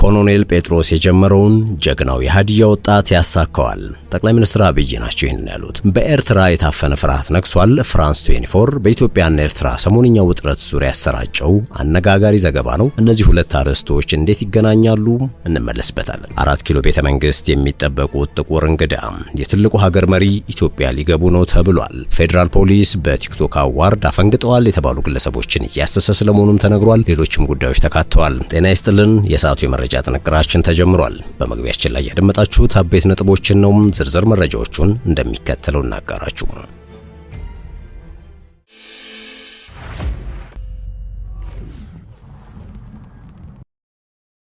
ኮሎኔል ጴጥሮስ የጀመረውን ጀግናው የሃዲያ ወጣት ያሳካዋል። ጠቅላይ ሚኒስትር አብይ ናቸው ይህን ያሉት። በኤርትራ የታፈነ ፍርሃት ነግሷል። ፍራንስ 24 በኢትዮጵያና ኤርትራ ሰሞንኛ ውጥረት ዙሪያ ያሰራጨው አነጋጋሪ ዘገባ ነው። እነዚህ ሁለት አርዕስቶች እንዴት ይገናኛሉ? እንመለስበታለን። 4 ኪሎ ቤተ መንግስት የሚጠበቁት ጥቁር እንግዳ የትልቁ ሀገር መሪ ኢትዮጵያ ሊገቡ ነው ተብሏል። ፌዴራል ፖሊስ በቲክቶክ አዋርድ አፈንግጠዋል የተባሉ ግለሰቦችን እያሰሰ ስለመሆኑም ተነግሯል። ሌሎችም ጉዳዮች ተካተዋል። ጤና ይስጥልን። የሰዓቱ የመረጃ ጥንቅራችን ተጀምሯል። በመግቢያችን ላይ ያደመጣችሁት አበይት ነጥቦችን ነው። ዝርዝር መረጃዎቹን እንደሚከተለው እናጋራችሁ።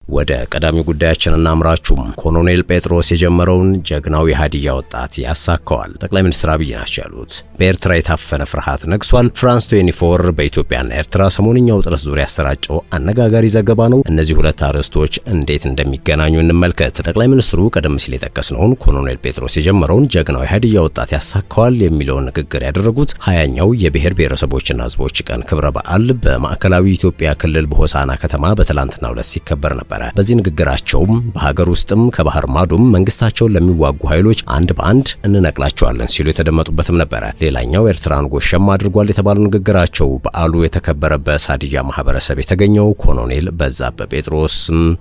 ወደ ቀዳሚ ጉዳያችን እናምራችሁ። ኮሎኔል ጴጥሮስ የጀመረውን ጀግናው የሃዲያ ወጣት ያሳካዋል። ጠቅላይ ሚኒስትር አብይ ናቸው ያሉት። በኤርትራ የታፈነ ፍርሃት ነግሷል። ፍራንስ 24 በኢትዮጵያና ኤርትራ ሰሞንኛ ውጥረት ዙሪያ ያሰራጨው አነጋጋሪ ዘገባ ነው። እነዚህ ሁለት አርዕስቶች እንዴት እንደሚገናኙ እንመልከት። ጠቅላይ ሚኒስትሩ ቀደም ሲል የጠቀስነውን ኮሎኔል ጴጥሮስ የጀመረውን ጀግናው የሃዲያ ወጣት ያሳካዋል የሚለውን ንግግር ያደረጉት 20ኛው የብሔር ብሔረሰቦችና ሕዝቦች ቀን ክብረ በዓል በማዕከላዊ ኢትዮጵያ ክልል በሆሳና ከተማ በትላንትናው ዕለት ሲከበር ነበር። በዚህ ንግግራቸውም በሀገር ውስጥም ከባህር ማዶም መንግስታቸውን ለሚዋጉ ኃይሎች አንድ በአንድ እንነቅላቸዋለን ሲሉ የተደመጡበትም ነበር። ሌላኛው ኤርትራን ጎሸም አድርጓል የተባለው ንግግራቸው በዓሉ የተከበረበት ሀዲያ ማህበረሰብ የተገኘው ኮሎኔል በዛብህ ጴጥሮስ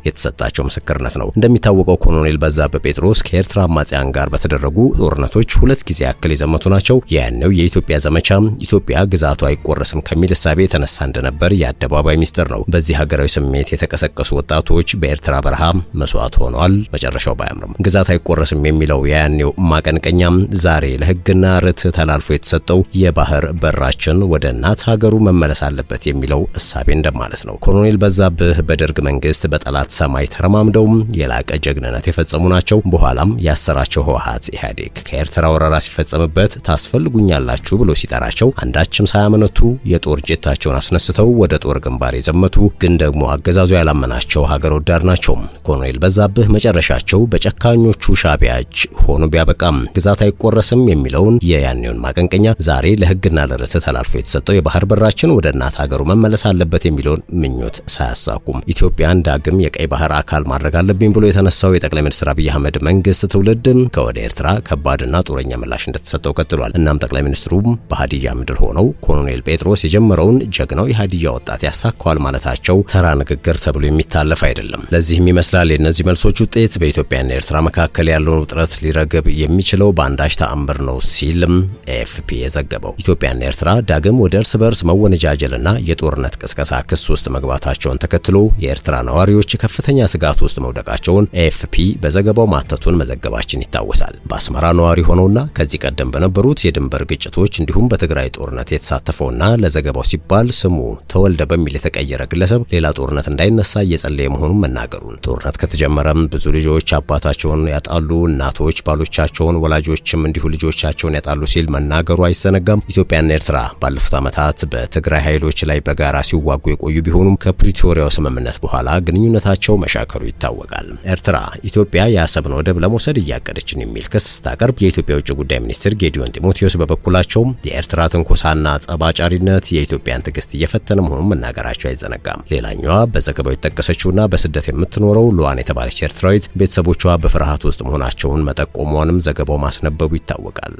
የተሰጣቸው ምስክርነት ነው። እንደሚታወቀው ኮሎኔል በዛብህ ጴጥሮስ ከኤርትራ አማጽያን ጋር በተደረጉ ጦርነቶች 2 ጊዜ ያክል የዘመቱ ናቸው። ያኔው የኢትዮጵያ ዘመቻ ኢትዮጵያ ግዛቷ አይቆረስም ከሚል እሳቤ የተነሳ እንደነበር የአደባባይ ሚስጥር ነው። በዚህ ሀገራዊ ስሜት የተቀሰቀሱ ወጣቶች በኤርትራ በረሃ መስዋዕት ሆነዋል። መጨረሻው ባያምርም ግዛት አይቆረስም የሚለው ያኔው ማቀንቀኛም ዛሬ ለሕግና ርትዕ ተላልፎ የተሰጠው የባህር በራችን ወደ እናት ሀገሩ መመለስ አለበት የሚለው እሳቤ እንደማለት ነው። ኮሎኔል በዛብህ በደርግ መንግስት በጠላት ሰማይ ተረማምደው የላቀ ጀግንነት የፈጸሙ ናቸው። በኋላም ያሰራቸው ህወሓት ኢህአዴግ ከኤርትራ ወረራ ሲፈጸምበት ታስፈልጉኛላችሁ ብሎ ሲጠራቸው አንዳችም ሳያመነቱ የጦር ጄታቸውን አስነስተው ወደ ጦር ግንባር የዘመቱ ግን ደግሞ አገዛዙ ያላመናቸው ሀገር ወዳድ ናቸው። ኮሎኔል በዛብህ መጨረሻቸው በጨካኞቹ ሻዕቢያ እጅ ሆኖ ቢያበቃም ግዛት አይቆረስም የሚለውን የያኔውን ማቀንቀኛ ዛሬ ለህግና ለርትዕ ተላልፎ የተሰጠው የባህር በራችን ወደ እናት ሀገሩ መመለስ አለበት የሚለውን ምኞት ሳያሳኩም ኢትዮጵያን ዳግም የቀይ ባህር አካል ማድረግ አለብኝ ብሎ የተነሳው የጠቅላይ ሚኒስትር አብይ አህመድ መንግስት ትውልድ ከወደ ኤርትራ ከባድና ጦረኛ ምላሽ እንደተሰጠው ቀጥሏል። እናም ጠቅላይ ሚኒስትሩ በሃዲያ ምድር ሆነው ኮሎኔል ጴጥሮስ የጀመረውን ጀግናው የሃዲያ ወጣት ያሳካዋል ማለታቸው ተራ ንግግር ተብሎ የሚታለፍ አይደለም። ለዚህም ይመስላል የነዚህ መልሶች ውጤት በኢትዮጵያና ኤርትራ መካከል ያለውን ውጥረት ሊረግብ የሚችለው በአንዳች ተአምር ነው ሲልም ኤኤፍፒ የዘገበው። ኢትዮጵያና ኤርትራ ዳግም ወደ እርስ በርስ መወነጃጀልና የጦርነት ቅስቀሳ ክስ ውስጥ መግባታቸውን ተከትሎ የኤርትራ ነዋሪዎች ከፍተኛ ስጋት ውስጥ መውደቃቸውን ኤኤፍፒ በዘገባው ማተቱን መዘገባችን ይታወሳል። በአስመራ ነዋሪ ሆነውና ከዚህ ቀደም በነበሩት የድንበር ግጭቶች እንዲሁም በትግራይ ጦርነት የተሳተፈውና ለዘገባው ሲባል ስሙ ተወልደ በሚል የተቀየረ ግለሰብ ሌላ ጦርነት እንዳይነሳ እየጸለየ መሆኑን መናገሩን ጦርነት ከተጀመረም ብዙ ልጆች አባታቸውን ያጣሉ፣ እናቶች ባሎቻቸውን፣ ወላጆችም እንዲሁ ልጆቻቸውን ያጣሉ ሲል መናገሩ አይዘነጋም። ኢትዮጵያና ኤርትራ ባለፉት ዓመታት በትግራይ ኃይሎች ላይ በጋራ ሲዋጉ የቆዩ ቢሆኑም ከፕሪቶሪያው ስምምነት በኋላ ግንኙነታቸው መሻከሩ ይታወቃል። ኤርትራ ኢትዮጵያ የአሰብን ወደብ ለመውሰድ እያቀደችን የሚል ክስ ስታቀርብ የኢትዮጵያ ውጭ ጉዳይ ሚኒስትር ጌዲዮን ጢሞቴዎስ በበኩላቸው የኤርትራ ትንኮሳና ጸባጫሪነት የኢትዮጵያን ትዕግስት እየፈተነ መሆኑን መናገራቸው አይዘነጋም። ሌላኛዋ በዘገባው የተጠቀሰችውና በስደት የምትኖረው ሉዋን የተባለች ኤርትራዊት ቤተሰቦቿ በፍርሃት ውስጥ መሆናቸውን መጠቆሟንም ዘገባው ማስነበቡ ይታወቃል።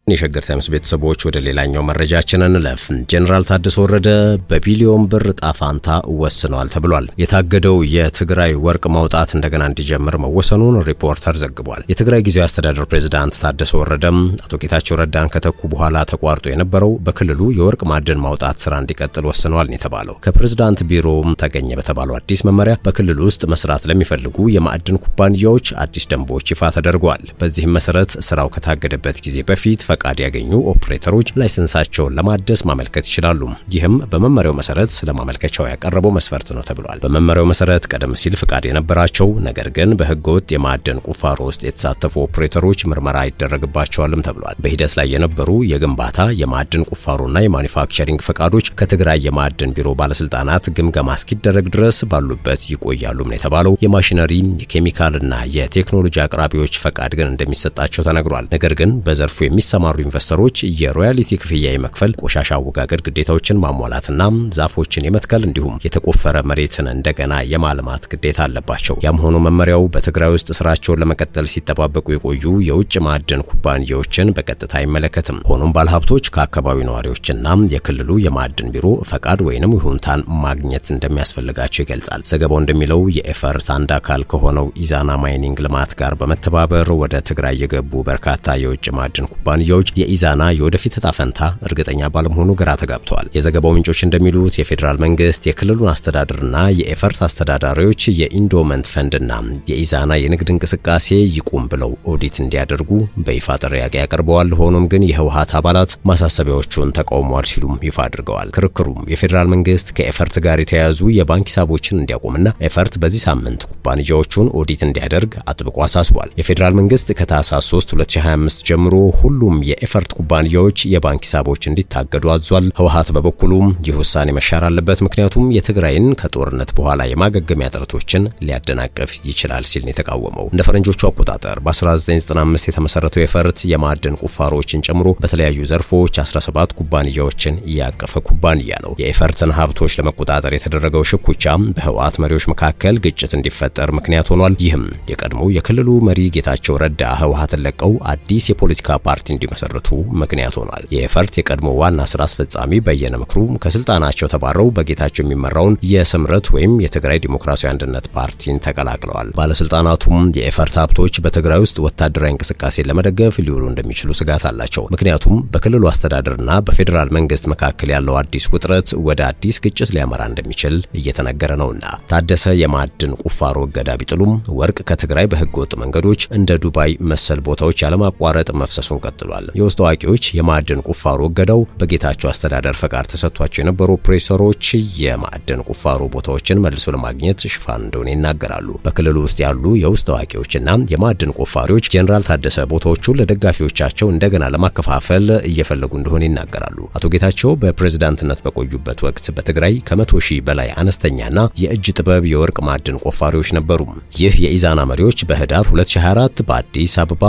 የሸገር ታይምስ ቤተሰቦች ወደ ሌላኛው መረጃችን እንለፍ። ጀነራል ታደሰ ወረደ በቢሊዮን ብር ጣፋንታ ወስነዋል ተብሏል። የታገደው የትግራይ ወርቅ ማውጣት እንደገና እንዲጀምር መወሰኑን ሪፖርተር ዘግቧል። የትግራይ ጊዜያዊ አስተዳደር ፕሬዝዳንት ታደሰ ወረደም አቶ ጌታቸው ረዳን ከተኩ በኋላ ተቋርጦ የነበረው በክልሉ የወርቅ ማዕድን ማውጣት ስራ እንዲቀጥል ወስነዋል የተባለው ከፕሬዝዳንት ቢሮ ተገኘ በተባለው አዲስ መመሪያ በክልሉ ውስጥ መስራት ለሚፈልጉ የማዕድን ኩባንያዎች አዲስ ደንቦች ይፋ ተደርገዋል። በዚህም መሰረት ስራው ከታገደበት ጊዜ በፊት ፈቃድ ያገኙ ኦፕሬተሮች ላይሰንሳቸውን ለማደስ ማመልከት ይችላሉ። ይህም በመመሪያው መሰረት ስለማመልከቻው ያቀረበው መስፈርት ነው ተብሏል። በመመሪያው መሰረት ቀደም ሲል ፈቃድ የነበራቸው ነገር ግን በህገወጥ የማዕድን ቁፋሮ ውስጥ የተሳተፉ ኦፕሬተሮች ምርመራ ይደረግባቸዋልም ተብሏል። በሂደት ላይ የነበሩ የግንባታ የማዕድን ቁፋሮና የማኒፋክቸሪንግ ፈቃዶች ከትግራይ የማዕድን ቢሮ ባለስልጣናት ግምገማ እስኪደረግ ድረስ ባሉበት ይቆያሉ ነው የተባለው። የማሽነሪ የኬሚካልና የቴክኖሎጂ አቅራቢዎች ፈቃድ ግን እንደሚሰጣቸው ተነግሯል። ነገር ግን በዘርፉ የሚሰማ የተሰማሩ ኢንቨስተሮች የሮያሊቲ ክፍያ የመክፈል፣ ቆሻሻ አወጋገድ ግዴታዎችን ማሟላትና ዛፎችን የመትከል እንዲሁም የተቆፈረ መሬትን እንደገና የማልማት ግዴታ አለባቸው። ያም ሆኖ መመሪያው በትግራይ ውስጥ ስራቸውን ለመቀጠል ሲጠባበቁ የቆዩ የውጭ ማዕድን ኩባንያዎችን በቀጥታ አይመለከትም። ሆኖም ባለሀብቶች ከአካባቢው ነዋሪዎችና የክልሉ የማዕድን ቢሮ ፈቃድ ወይንም ይሁንታን ማግኘት እንደሚያስፈልጋቸው ይገልጻል። ዘገባው እንደሚለው የኤፈርት አንድ አካል ከሆነው ኢዛና ማይኒንግ ልማት ጋር በመተባበር ወደ ትግራይ የገቡ በርካታ የውጭ ማዕድን ኩባንያዎች የኢዛና የወደፊት ዕጣ ፈንታ እርግጠኛ ባለመሆኑ ግራ ተጋብተዋል። የዘገባው ምንጮች እንደሚሉት የፌዴራል መንግስት የክልሉን አስተዳደርና የኤፈርት አስተዳዳሪዎች የኢንዶመንት ፈንድና የኢዛና የንግድ እንቅስቃሴ ይቁም ብለው ኦዲት እንዲያደርጉ በይፋ ጥያቄ ያቀርበዋል። ሆኖም ግን የህወሓት አባላት ማሳሰቢያዎቹን ተቃውመዋል ሲሉም ይፋ አድርገዋል። ክርክሩም የፌዴራል መንግስት ከኤፈርት ጋር የተያያዙ የባንክ ሂሳቦችን እንዲያቆምና ኤፈርት በዚህ ሳምንት ኩባንያዎቹን ኦዲት እንዲያደርግ አጥብቆ አሳስቧል። የፌዴራል መንግስት ከታህሳስ 3 2025 ጀምሮ ሁሉም የኤፈርት ኩባንያዎች የባንክ ሂሳቦች እንዲታገዱ አዟል። ህወሓት በበኩሉም ይህ ውሳኔ መሻር አለበት፣ ምክንያቱም የትግራይን ከጦርነት በኋላ የማገገሚያ ጥረቶችን ሊያደናቅፍ ይችላል ሲል ነው የተቃወመው። እንደ ፈረንጆቹ አቆጣጠር በ1995 የተመሰረተው ኤፈርት የማዕድን ቁፋሮችን ጨምሮ በተለያዩ ዘርፎች 17 ኩባንያዎችን ያቀፈ ኩባንያ ነው። የኤፈርትን ሀብቶች ለመቆጣጠር የተደረገው ሽኩቻ በህወሓት መሪዎች መካከል ግጭት እንዲፈጠር ምክንያት ሆኗል። ይህም የቀድሞ የክልሉ መሪ ጌታቸው ረዳ ህወሓትን ለቀው አዲስ የፖለቲካ ፓርቲ እንዲመሰርቱ ምክንያት ሆኗል። የኤፈርት የቀድሞ ዋና ስራ አስፈጻሚ በየነ ምክሩ ከስልጣናቸው ተባረው በጌታቸው የሚመራውን የስምረት ወይም የትግራይ ዲሞክራሲያዊ አንድነት ፓርቲን ተቀላቅለዋል። ባለስልጣናቱም የኤፈርት ሀብቶች በትግራይ ውስጥ ወታደራዊ እንቅስቃሴ ለመደገፍ ሊውሉ እንደሚችሉ ስጋት አላቸው። ምክንያቱም በክልሉ አስተዳደርና በፌዴራል መንግስት መካከል ያለው አዲስ ውጥረት ወደ አዲስ ግጭት ሊያመራ እንደሚችል እየተነገረ ነውና። ታደሰ የማዕድን ቁፋሮ እገዳ ቢጥሉም ወርቅ ከትግራይ በህገወጥ መንገዶች እንደ ዱባይ መሰል ቦታዎች ያለማቋረጥ መፍሰሱን ቀጥሏል። የውስጥ አዋቂዎች የማዕድን ቁፋሮ እገዳው በጌታቸው አስተዳደር ፈቃድ ተሰጥቷቸው የነበሩ ኦፕሬተሮች የማዕድን ቁፋሮ ቦታዎችን መልሶ ለማግኘት ሽፋን እንደሆነ ይናገራሉ። በክልሉ ውስጥ ያሉ የውስጥ አዋቂዎችና የማዕድን ቆፋሪዎች ጄኔራል ታደሰ ቦታዎቹን ለደጋፊዎቻቸው እንደገና ለማከፋፈል እየፈለጉ እንደሆነ ይናገራሉ። አቶ ጌታቸው በፕሬዝዳንትነት በቆዩበት ወቅት በትግራይ ከ100,000 በላይ አነስተኛና የእጅ ጥበብ የወርቅ ማዕድን ቆፋሪዎች ነበሩ። ይህ የኢዛና መሪዎች በህዳር 2024 በአዲስ አበባ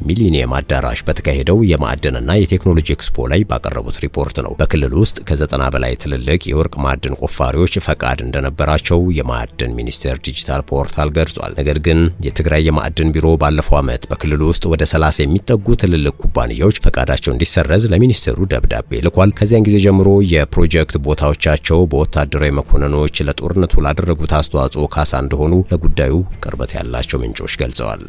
ሚሊኒየም አዳራሽ በተካሄደው የማዕድንና የቴክኖሎጂ ኤክስፖ ላይ ባቀረቡት ሪፖርት ነው። በክልሉ ውስጥ ከ90 በላይ ትልልቅ የወርቅ ማዕድን ቆፋሪዎች ፈቃድ እንደነበራቸው የማዕድን ሚኒስቴር ዲጂታል ፖርታል ገልጿል። ነገር ግን የትግራይ የማዕድን ቢሮ ባለፈው ዓመት በክልሉ ውስጥ ወደ 30 የሚጠጉ ትልልቅ ኩባንያዎች ፈቃዳቸው እንዲሰረዝ ለሚኒስቴሩ ደብዳቤ ልኳል። ከዚያን ጊዜ ጀምሮ የፕሮጀክት ቦታዎቻቸው በወታደራዊ መኮንኖች ለጦርነቱ ላደረጉት አስተዋጽኦ ካሳ እንደሆኑ ለጉዳዩ ቅርበት ያላቸው ምንጮች ገልጸዋል።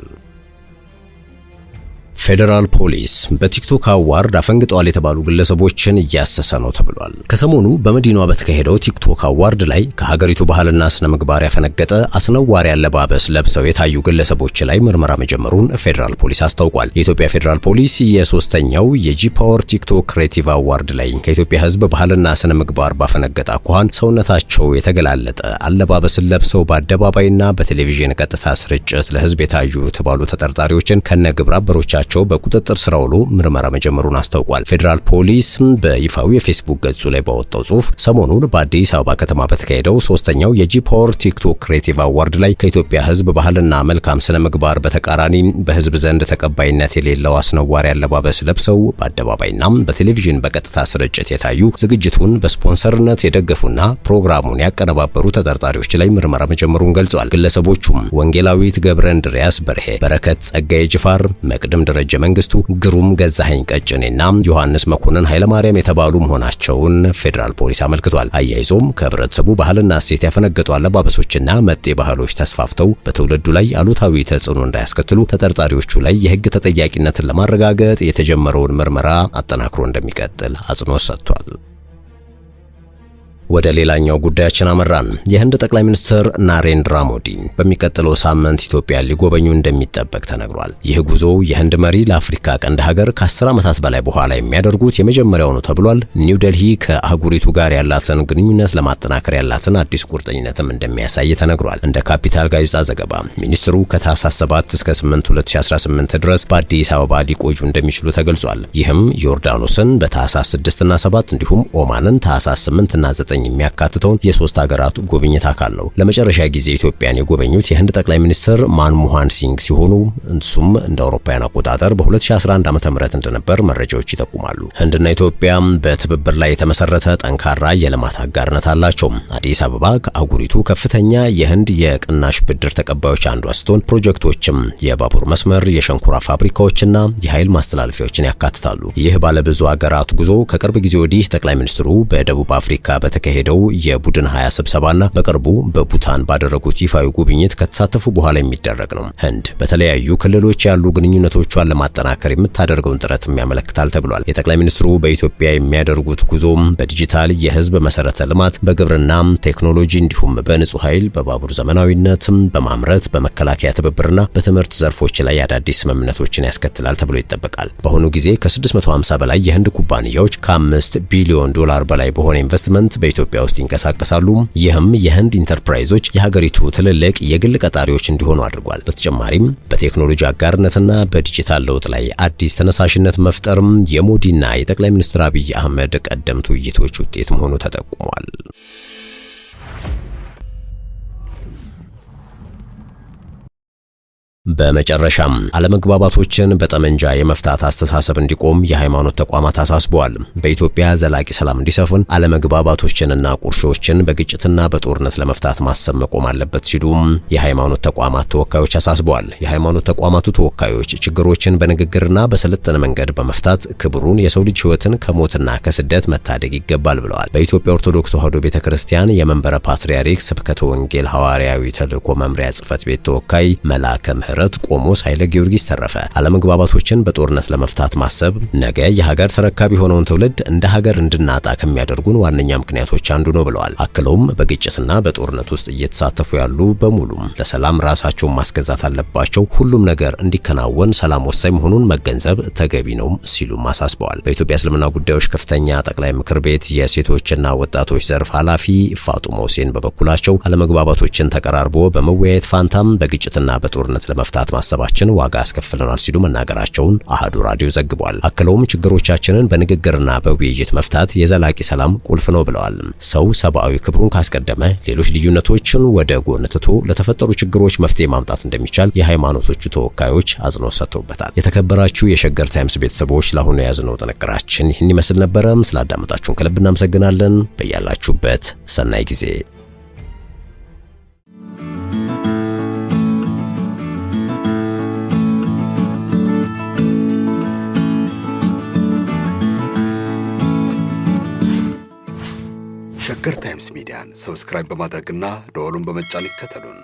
ፌዴራል ፖሊስ በቲክቶክ አዋርድ አፈንግጠዋል የተባሉ ግለሰቦችን እያሰሰ ነው ተብሏል። ከሰሞኑ በመዲናዋ በተካሄደው ቲክቶክ አዋርድ ላይ ከሀገሪቱ ባህልና ስነ ምግባር ያፈነገጠ አስነዋሪ አለባበስ ለብሰው የታዩ ግለሰቦች ላይ ምርመራ መጀመሩን ፌዴራል ፖሊስ አስታውቋል። የኢትዮጵያ ፌዴራል ፖሊስ የሶስተኛው የጂ ፓወር ቲክቶክ ክሬቲቭ አዋርድ ላይ ከኢትዮጵያ ሕዝብ ባህልና ስነ ምግባር ባፈነገጠ አኳኋን ሰውነታቸው የተገላለጠ አለባበስን ለብሰው በአደባባይና በቴሌቪዥን ቀጥታ ስርጭት ለሕዝብ የታዩ የተባሉ ተጠርጣሪዎችን ከነግብረ አበሮቻቸው በቁጥጥር ስር ውሎ ምርመራ መጀመሩን አስታውቋል። ፌዴራል ፖሊስ በይፋዊ የፌስቡክ ገጹ ላይ ባወጣው ጽሑፍ ሰሞኑን በአዲስ አበባ ከተማ በተካሄደው ሶስተኛው የጂ ፓወር ቲክቶክ ክሬቲቭ አዋርድ ላይ ከኢትዮጵያ ሕዝብ ባህልና መልካም ስነ ምግባር በተቃራኒ በሕዝብ ዘንድ ተቀባይነት የሌለው አስነዋሪ አለባበስ ለብሰው በአደባባይና በቴሌቪዥን በቀጥታ ስርጭት የታዩ ዝግጅቱን በስፖንሰርነት የደገፉና ፕሮግራሙን ያቀነባበሩ ተጠርጣሪዎች ላይ ምርመራ መጀመሩን ገልጿል። ግለሰቦቹም ወንጌላዊት ገብረ እንድሪያስ በርሄ፣ በረከት ጸጋዬ ጅፋር፣ መቅድም ደረጀ መንግስቱ፣ ግሩም ገዛኸኝ ቀጭኔና ዮሐንስ መኮንን ኃይለማርያም የተባሉ መሆናቸውን ፌዴራል ፖሊስ አመልክቷል። አያይዞም ከህብረተሰቡ ባህልና እሴት ያፈነገጡ አለባበሶችና መጤ ባህሎች ተስፋፍተው በትውልዱ ላይ አሉታዊ ተጽዕኖ እንዳያስከትሉ ተጠርጣሪዎቹ ላይ የህግ ተጠያቂነትን ለማረጋገጥ የተጀመረውን ምርመራ አጠናክሮ እንደሚቀጥል አጽንኦት ሰጥቷል። ወደ ሌላኛው ጉዳያችን አመራን። የህንድ ጠቅላይ ሚኒስትር ናሬንድራ ሞዲ በሚቀጥለው ሳምንት ኢትዮጵያ ሊጎበኙ እንደሚጠበቅ ተነግሯል። ይህ ጉዞ የህንድ መሪ ለአፍሪካ ቀንድ ሀገር ከ10 ዓመታት በላይ በኋላ የሚያደርጉት የመጀመሪያው ነው ተብሏል። ኒው ዴልሂ ከአህጉሪቱ ጋር ያላትን ግንኙነት ለማጠናከር ያላትን አዲስ ቁርጠኝነትም እንደሚያሳይ ተነግሯል። እንደ ካፒታል ጋዜጣ ዘገባ ሚኒስትሩ ከታህሳስ 7 እስከ 8 2018 ድረስ በአዲስ አበባ ሊቆዩ እንደሚችሉ ተገልጿል። ይህም ዮርዳኖስን በታህሳስ 6 እና 7 እንዲሁም ኦማንን ታህሳስ 8 እና 9 2019 የሚያካትተውን የሶስት ሀገራት ጉብኝት አካል ነው። ለመጨረሻ ጊዜ ኢትዮጵያን የጎበኙት የህንድ ጠቅላይ ሚኒስትር ማንሞሃን ሲንግ ሲሆኑ እሱም እንደ አውሮፓውያን አቆጣጠር በ2011 ዓ.ም እንደነበር መረጃዎች ይጠቁማሉ። ህንድና ኢትዮጵያ በትብብር ላይ የተመሰረተ ጠንካራ የልማት አጋርነት አላቸው። አዲስ አበባ ከአህጉሪቱ ከፍተኛ የህንድ የቅናሽ ብድር ተቀባዮች አንዷ ስትሆን ፕሮጀክቶችም የባቡር መስመር፣ የሸንኮራ ፋብሪካዎችና የኃይል ማስተላለፊያዎችን ያካትታሉ። ይህ ባለብዙ ሀገራት ጉዞ ከቅርብ ጊዜ ወዲህ ጠቅላይ ሚኒስትሩ በደቡብ አፍሪካ በተካሄደው የቡድን 20 ስብሰባና በቅርቡ በቡታን ባደረጉት ይፋዊ ጉብኝት ከተሳተፉ በኋላ የሚደረግ ነው። ህንድ በተለያዩ ክልሎች ያሉ ግንኙነቶቿን ለማጠናከር የምታደርገውን ጥረትም ያመለክታል ተብሏል። የጠቅላይ ሚኒስትሩ በኢትዮጵያ የሚያደርጉት ጉዞም በዲጂታል የህዝብ መሰረተ ልማት፣ በግብርና ቴክኖሎጂ እንዲሁም በንጹህ ኃይል፣ በባቡር ዘመናዊነት፣ በማምረት፣ በመከላከያ ትብብርና በትምህርት ዘርፎች ላይ አዳዲስ ስምምነቶችን ያስከትላል ተብሎ ይጠበቃል። በአሁኑ ጊዜ ከ650 በላይ የህንድ ኩባንያዎች ከ5 ቢሊዮን ዶላር በላይ በሆነ ኢንቨስትመንት በኢትዮጵያ ውስጥ ይንቀሳቀሳሉ። ይህም የህንድ ኢንተርፕራይዞች የሀገሪቱ ትልልቅ የግል ቀጣሪዎች እንዲሆኑ አድርጓል። በተጨማሪም በቴክኖሎጂ አጋርነትና በዲጂታል ለውጥ ላይ አዲስ ተነሳሽነት መፍጠርም የሞዲና የጠቅላይ ሚኒስትር አብይ አህመድ ቀደምት ውይይቶች ውጤት መሆኑ ተጠቁሟል። በመጨረሻም አለመግባባቶችን በጠመንጃ የመፍታት አስተሳሰብ እንዲቆም የሃይማኖት ተቋማት አሳስበዋል። በኢትዮጵያ ዘላቂ ሰላም እንዲሰፍን አለመግባባቶችንና ቁርሾችን በግጭትና በጦርነት ለመፍታት ማሰብ መቆም አለበት ሲሉ የሃይማኖት ተቋማት ተወካዮች አሳስበዋል። የሃይማኖት ተቋማቱ ተወካዮች ችግሮችን በንግግርና በሰለጠነ መንገድ በመፍታት ክብሩን የሰው ልጅ ሕይወትን ከሞትና ከስደት መታደግ ይገባል ብለዋል። በኢትዮጵያ ኦርቶዶክስ ተዋሕዶ ቤተክርስቲያን የመንበረ ፓትርያርክ ስብከተ ወንጌል ሐዋርያዊ ተልእኮ መምሪያ ጽሕፈት ቤት ተወካይ መልአከ ምህረት ቆሞስ ኃይለ ጊዮርጊስ ተረፈ አለመግባባቶችን በጦርነት ለመፍታት ማሰብ ነገ የሀገር ተረካቢ የሆነውን ትውልድ እንደ ሀገር እንድናጣ ከሚያደርጉን ዋነኛ ምክንያቶች አንዱ ነው ብለዋል። አክለውም በግጭትና በጦርነት ውስጥ እየተሳተፉ ያሉ በሙሉ ለሰላም ራሳቸውን ማስገዛት አለባቸው፣ ሁሉም ነገር እንዲከናወን ሰላም ወሳኝ መሆኑን መገንዘብ ተገቢ ነው ሲሉም አሳስበዋል። በኢትዮጵያ እስልምና ጉዳዮች ከፍተኛ ጠቅላይ ምክር ቤት የሴቶችና ወጣቶች ዘርፍ ኃላፊ ፋጡማ ሁሴን በበኩላቸው አለመግባባቶችን ተቀራርቦ በመወያየት ፋንታም በግጭትና በጦርነት መፍታት ማሰባችን ዋጋ ያስከፍለናል ሲሉ መናገራቸውን አሃዱ ራዲዮ ዘግቧል። አክለውም ችግሮቻችንን በንግግርና በውይይት መፍታት የዘላቂ ሰላም ቁልፍ ነው ብለዋል። ሰው ሰብአዊ ክብሩን ካስቀደመ ሌሎች ልዩነቶችን ወደ ጎን ትቶ ለተፈጠሩ ችግሮች መፍትሄ ማምጣት እንደሚቻል የሃይማኖቶቹ ተወካዮች አጽንኦት ሰጥተውበታል። የተከበራችሁ የሸገር ታይምስ ቤተሰቦች ለአሁኑ የያዝነው ጥንቅራችን ይህን ይመስል ነበረ። ስላዳመጣችሁን ከልብ እናመሰግናለን። በያላችሁበት ሰናይ ጊዜ ሸገር ታይምስ ሚዲያን ሰብስክራይብ በማድረግና ደወሉን በመጫን ይከተሉን።